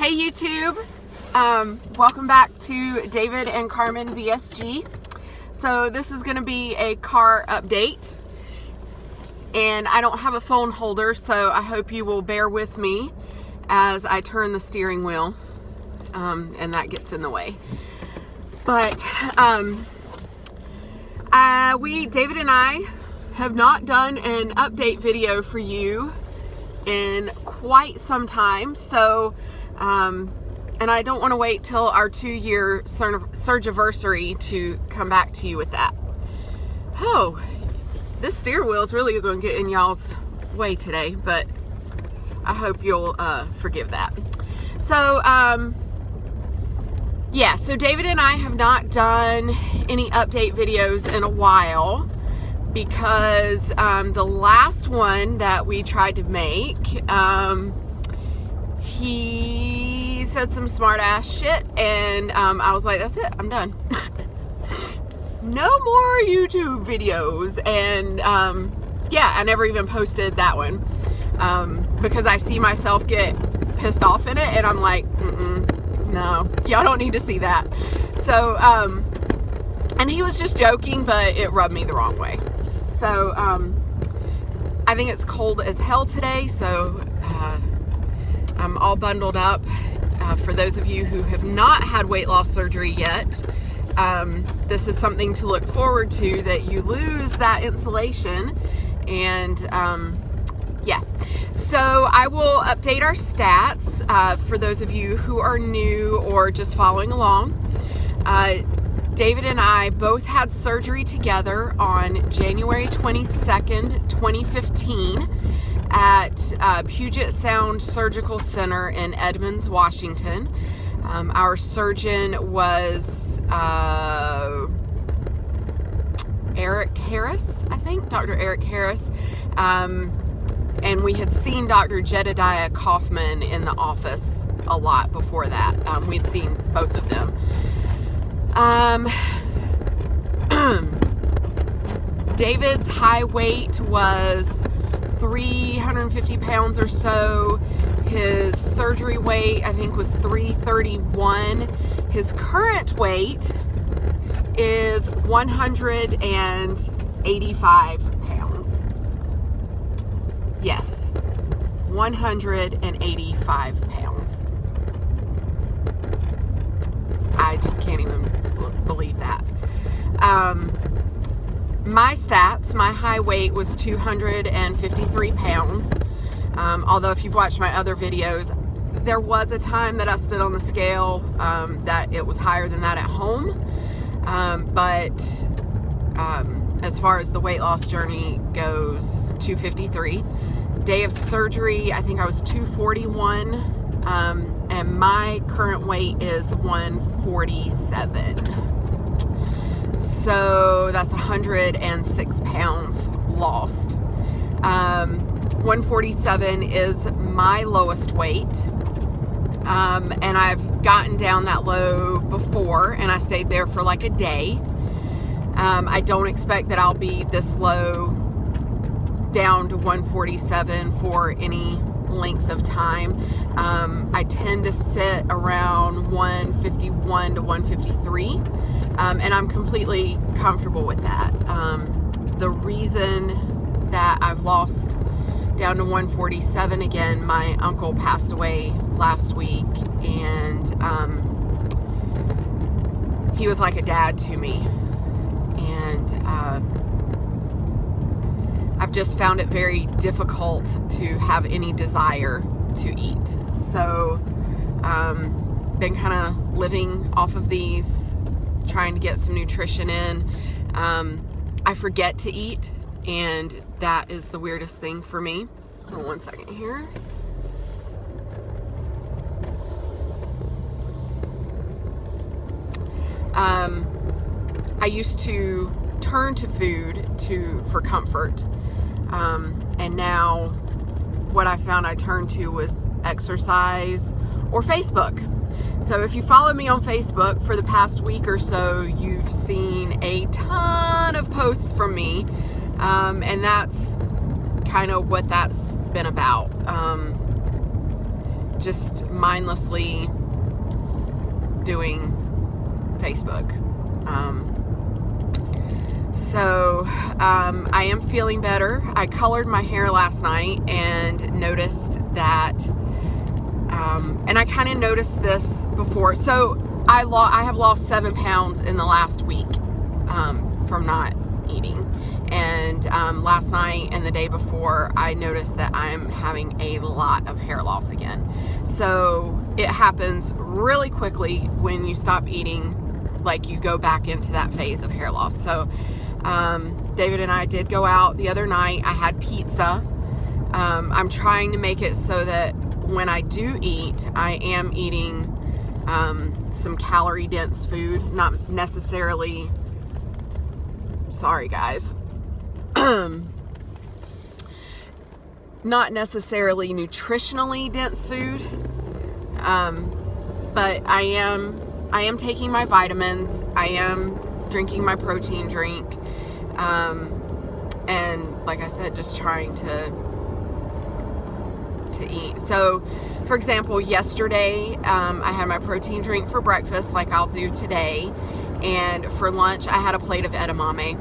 Hey YouTube, welcome back to David and Carmen VSG. So this is going to be a car update, and I don't have a phone holder, so I hope you will bear with me as I turn the steering wheel, and that gets in the way. But David and I have not done an update video for you in quite some time, so and I don't want to wait till our 2-year Surgiversary to come back to you with that. Oh, this steering wheel is really going to get in y'all's way today, but I hope you'll forgive that. So yeah, so David and I have not done any update videos in a while because the last one that we tried to make, he said some smart ass shit, and I was like, that's it, I'm done. No more YouTube videos. And yeah, I never even posted that one because I see myself get pissed off in it, and I'm like, no, y'all don't need to see that. So and he was just joking, but it rubbed me the wrong way. So I think it's cold as hell today, so I'm all bundled up. For those of you who have not had weight loss surgery yet, this is something to look forward to, that you lose that insulation. And yeah, so I will update our stats for those of you who are new or just following along. David and I both had surgery together on January 22nd, 2015 at Puget Sound Surgical Center in Edmonds, Washington. Our surgeon was Eric Harris, I think, Dr. Eric Harris. And we had seen Dr. Jedediah Kaufman in the office a lot before that. We'd seen both of them. David's high weight was 350 pounds or so. His surgery weight, I think, was 331. His current weight is 185 pounds. Yes, 185 pounds. I just can't even believe that. My stats, my high weight was 253 pounds. Although if you've watched my other videos, there was a time that I stood on the scale that it was higher than that at home. But as far as the weight loss journey goes, 253. Day of surgery, I think I was 241. And my current weight is 147. So that's 106 pounds lost. 147 is my lowest weight. And I've gotten down that low before, and I stayed there for like a day. I don't expect that I'll be this low down to 147 for any length of time. I tend to sit around 151 to 153. And I'm completely comfortable with that. The reason that I've lost down to 147 again, my uncle passed away last week, and he was like a dad to me. And I've just found it very difficult to have any desire to eat. So been kind of living off of these, trying to get some nutrition in. I forget to eat, and that is the weirdest thing for me. Hold on one second here. I used to turn to food for comfort, and now what I found I turned to was exercise or Facebook. So if you follow me on Facebook for the past week or so, you've seen a ton of posts from me, and that's kind of what that's been about. just mindlessly doing Facebook. I am feeling better. I colored my hair last night and noticed that, and I kind of noticed this before. So I have lost 7 pounds in the last week from not eating. And last night and the day before, I noticed that I'm having a lot of hair loss again. So it happens really quickly when you stop eating, like you go back into that phase of hair loss. So David and I did go out the other night. I had pizza. I'm trying to make it so that when I do eat, I am eating some calorie dense food, not necessarily, sorry guys, not necessarily nutritionally dense food, but I am taking my vitamins. I am drinking my protein drink, and like I said, just trying to eat. So, for example, yesterday I had my protein drink for breakfast, like I'll do today, and for lunch I had a plate of edamame.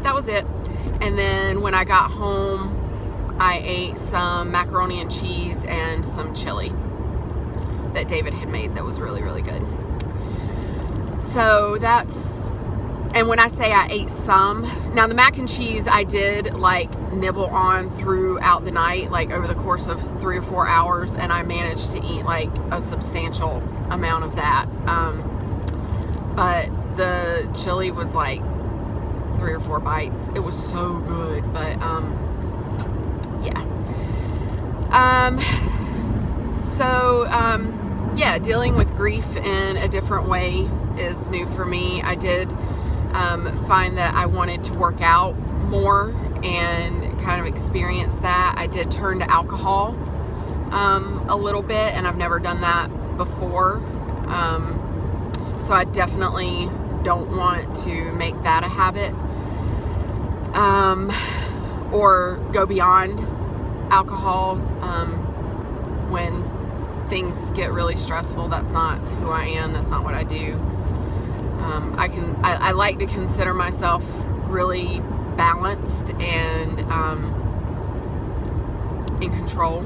That was it. And then when I got home, I ate some macaroni and cheese and some chili that David had made that was really, really good. So and when I say I ate some, now the mac and cheese I did like nibble on throughout the night, like over the course of 3 or 4 hours, and I managed to eat like a substantial amount of that. But the chili was like 3 or 4 bites. It was so good, but yeah. Yeah, dealing with grief in a different way is new for me. I did find that I wanted to work out more and kind of experience that. I did turn to alcohol a little bit, and I've never done that before. So I definitely don't want to make that a habit, or go beyond alcohol when things get really stressful. That's not who I am. That's not what I do. I like to consider myself really balanced and in control.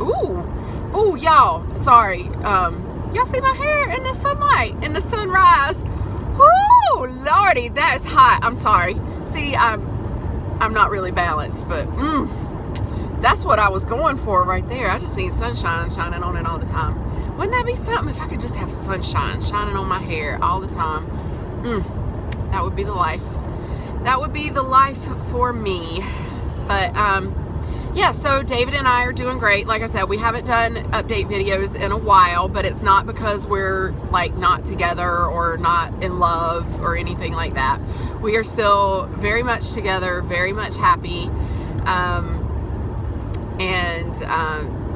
Ooh, y'all. Sorry. Y'all see my hair in the sunlight, in the sunrise. Woo, Lordy, that's hot. I'm sorry. See, I'm not really balanced, but that's what I was going for right there. I just need sunshine shining on it all the time. Wouldn't that be something if I could just have sunshine shining on my hair all the time? That would be the life. That would be the life for me. But yeah, so David and I are doing great. Like I said, we haven't done update videos in a while, but it's not because we're like not together or not in love or anything like that. We are still very much together, very much happy, and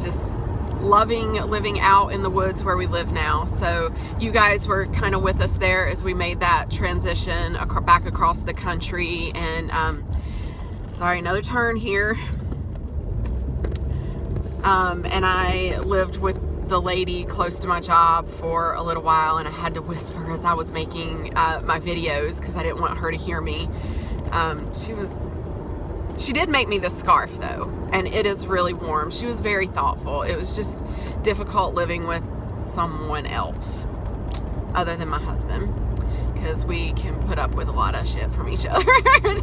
just loving living out in the woods where we live now. So you guys were kind of with us there as we made that transition back across the country. And sorry, another turn here. And I lived with the lady close to my job for a little while, and I had to whisper as I was making my videos because I didn't want her to hear me. She did make me this scarf though, and it is really warm. She was very thoughtful. It was just difficult living with someone else other than my husband, because we can put up with a lot of shit from each other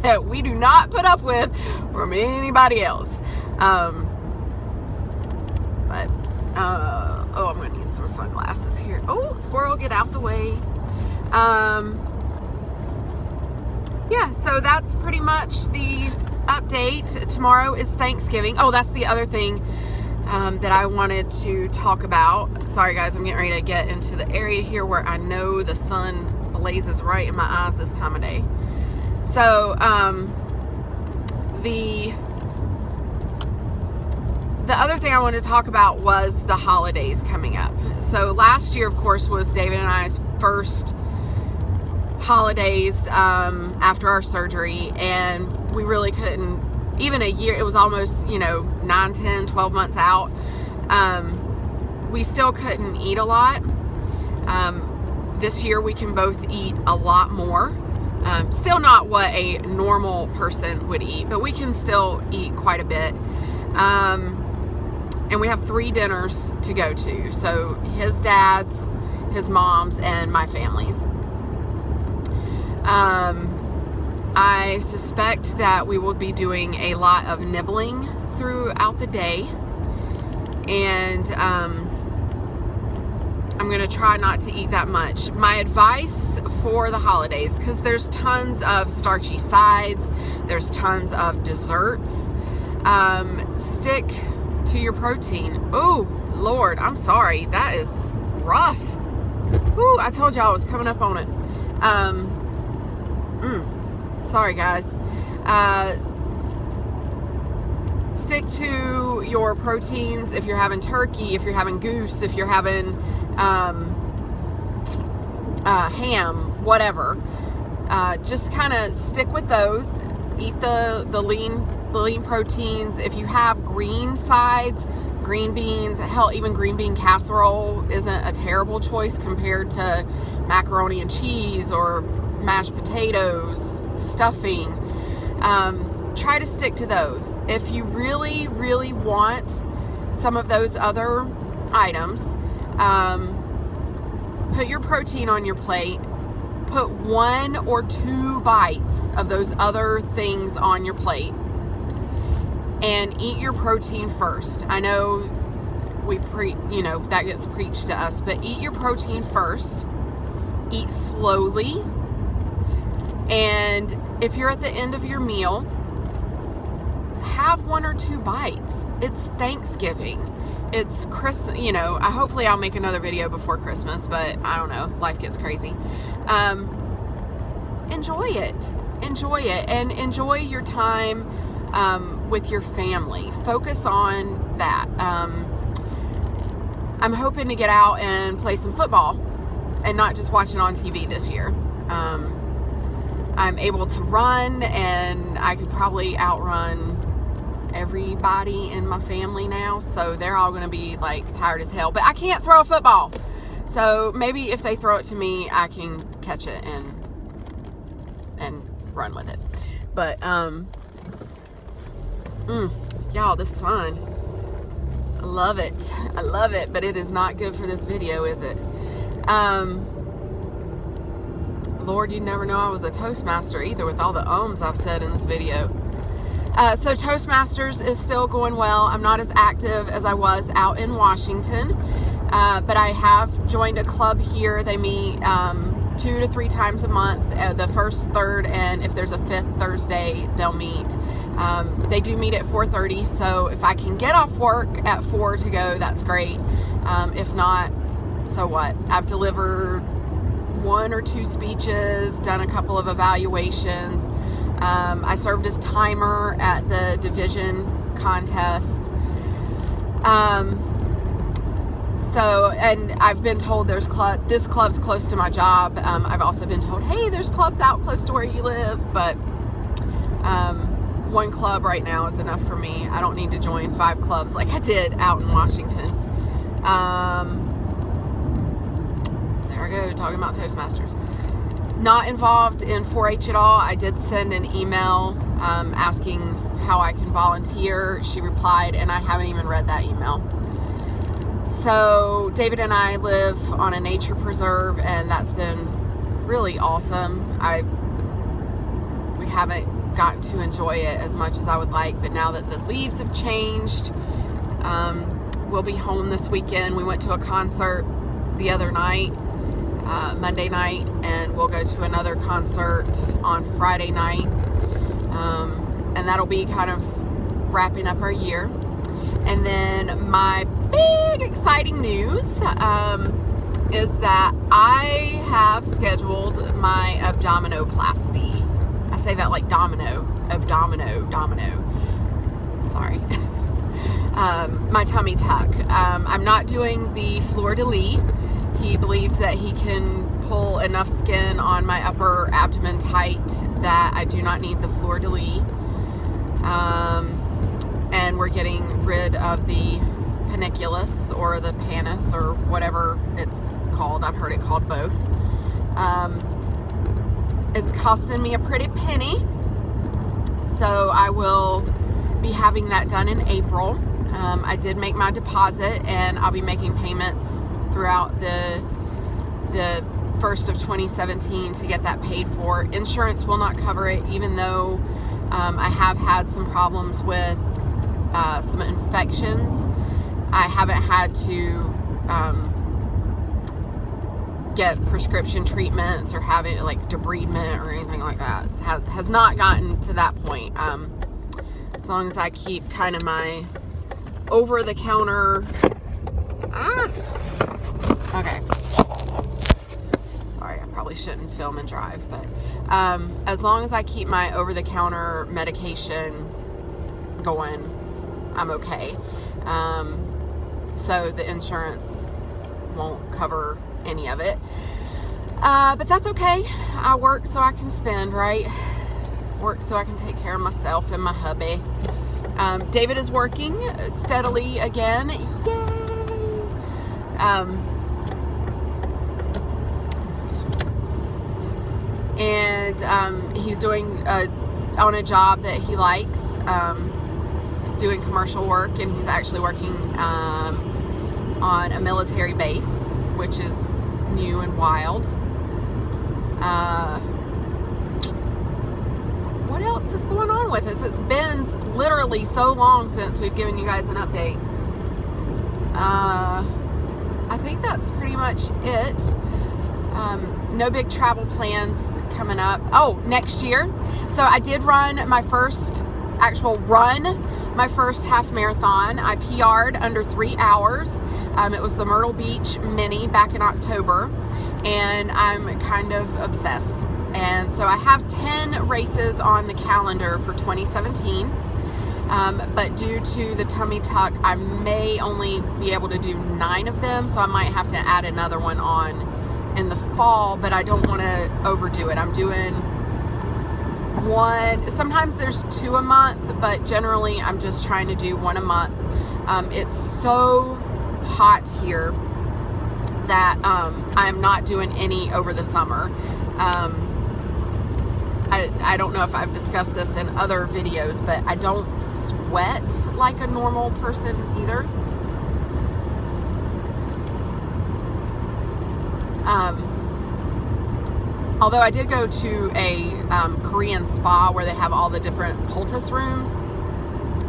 that we do not put up with from anybody else. Oh, I'm gonna need some sunglasses here. Oh, squirrel, get out the way. Yeah, so that's pretty much the update. Tomorrow is Thanksgiving. Oh, that's the other thing that I wanted to talk about. Sorry guys, I'm getting ready to get into the area here where I know the sun blazes right in my eyes this time of day. So the other thing I wanted to talk about was the holidays coming up. So last year, of course, was David and I's first holidays after our surgery, and we really couldn't, even a year, it was almost, 9, 10, 12 months out. we still couldn't eat a lot. This year we can both eat a lot more. Still not what a normal person would eat, but we can still eat quite a bit. And we have 3 dinners to go to. So his dad's, his mom's, and my family's. I suspect that we will be doing a lot of nibbling throughout the day. And I'm going to try not to eat that much. My advice for the holidays, because there's tons of starchy sides, there's tons of desserts, stick to your protein. Oh, Lord, I'm sorry. That is rough. Ooh, I told y'all I was coming up on it. Sorry, guys. Stick to your proteins if you're having turkey, if you're having goose, if you're having ham, whatever. Just kind of stick with those. Eat the lean proteins. If you have green sides, green beans, hell, even green bean casserole isn't a terrible choice compared to macaroni and cheese or mashed potatoes, stuffing. Try to stick to those. If you really, really want some of those other items, put your protein on your plate. Put 1 or 2 bites of those other things on your plate and eat your protein first. I know that gets preached to us, but eat your protein first. Eat slowly. And if you're at the end of your meal, have 1 or 2 bites. It's Thanksgiving. It's Christmas, hopefully I'll make another video before Christmas, but I don't know, life gets crazy. Enjoy it, and enjoy your time with your family. Focus on that. I'm hoping to get out and play some football and not just watch it on TV this year. I'm able to run, and I could probably outrun everybody in my family now, so they're all going to be like tired as hell, but I can't throw a football, so maybe if they throw it to me, I can catch it and run with it. But y'all, the sun, I love it, but it is not good for this video, is it? Lord, you never know I was a Toastmaster either with all the ums I've said in this video. So Toastmasters is still going well. I'm not as active as I was out in Washington, but I have joined a club here. They meet 2 to 3 times a month, the first, third, and if there's a 5th Thursday, they'll meet. They do meet at 4:30, so if I can get off work at 4 to go, that's great. If not, so what? I've delivered 1 or 2 speeches, done a couple of evaluations. I served as timer at the division contest. And I've been told this club's close to my job. I've also been told, hey, there's clubs out close to where you live, but 1 club right now is enough for me. I don't need to join 5 clubs like I did out in Washington. There we go, talking about Toastmasters. Not involved in 4-H at all. I did send an email asking how I can volunteer. She replied, and I haven't even read that email. So David and I live on a nature preserve, and that's been really awesome. We haven't gotten to enjoy it as much as I would like, but now that the leaves have changed, we'll be home this weekend. We went to a concert the other night, Monday night, and we'll go to another concert on Friday night, and that'll be kind of wrapping up our year. And then my big exciting news is that I have scheduled my abdominoplasty. I say that like domino. Sorry. My tummy tuck. I'm not doing the fleur-de-lis. He believes that he can pull enough skin on my upper abdomen tight that I do not need the fleur-de-lis. And we're getting rid of the funiculus or the panis or whatever it's called. I've heard it called both. It's costing me a pretty penny, so I will be having that done in April. I did make my deposit, and I'll be making payments throughout the 1st of 2017 to get that paid for. Insurance will not cover it, even though I have had some problems with some infections. I haven't had to get prescription treatments or having like debridement or anything like that. It has not gotten to that point. As long as I keep kind of my over-the-counter... Okay. Sorry, I probably shouldn't film and drive, but as long as I keep my over-the-counter medication going, I'm okay. So the insurance won't cover any of it. But that's okay. I work so I can spend, right? Work so I can take care of myself and my hubby. David is working steadily again. Yay! And he's doing on a job that he likes, doing commercial work, and he's actually working on a military base, which is new and wild. What else is going on with us? It's been literally so long since we've given you guys an update. I think that's pretty much it. No big travel plans coming up. Oh, next year. So I did run my first half marathon. I PR'd under 3 hours. It was the Myrtle Beach Mini back in October, and I'm kind of obsessed. And so I have 10 races on the calendar for 2017. But due to the tummy tuck, I may only be able to do 9 of them. So I might have to add another one on in the fall, but I don't want to overdo it. I'm doing one. Sometimes there's 2 a month, but generally I'm just trying to do 1 a month. It's so hot here that I'm not doing any over the summer. I don't know if I've discussed this in other videos, but I don't sweat like a normal person either. Although I did go to a Korean spa where they have all the different poultice rooms.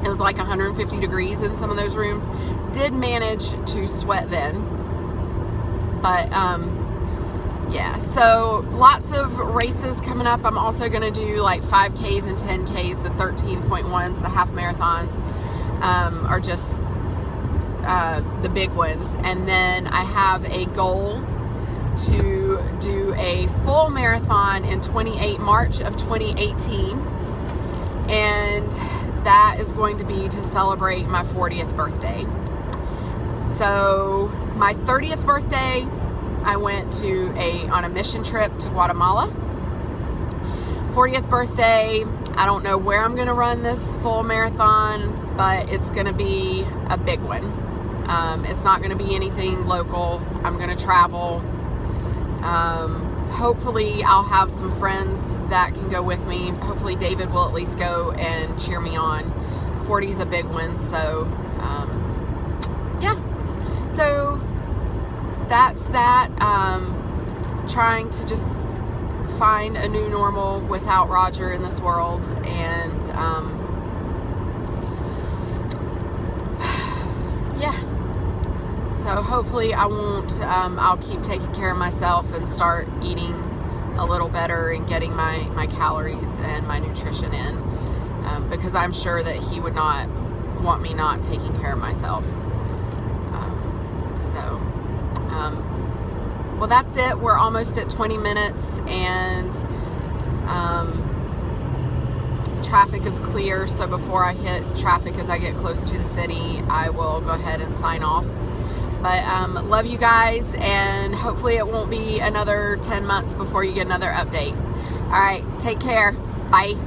It was like 150 degrees in some of those rooms. Did manage to sweat then. But yeah, so lots of races coming up. I'm also going to do like 5Ks and 10Ks. The 13.1s, the half marathons, are just the big ones. And then I have a goal to do a full marathon in March of 2018. And that is going to be to celebrate my 40th birthday. So my 30th birthday, I went on a mission trip to Guatemala. 40th birthday, I don't know where I'm going to run this full marathon, but it's going to be a big one. It's not going to be anything local. I'm going to travel. Hopefully I'll have some friends that can go with me. Hopefully David will at least go and cheer me on. 40 is a big one, so yeah. So that's that. Trying to just find a new normal without Roger in this world, and yeah. So hopefully I won't, I'll keep taking care of myself and start eating a little better and getting my calories and my nutrition in, because I'm sure that he would not want me not taking care of myself. Well, that's it. We're almost at 20 minutes, and traffic is clear. So before I hit traffic as I get close to the city, I will go ahead and sign off. But love you guys, and hopefully it won't be another 10 months before you get another update. All right, take care. Bye.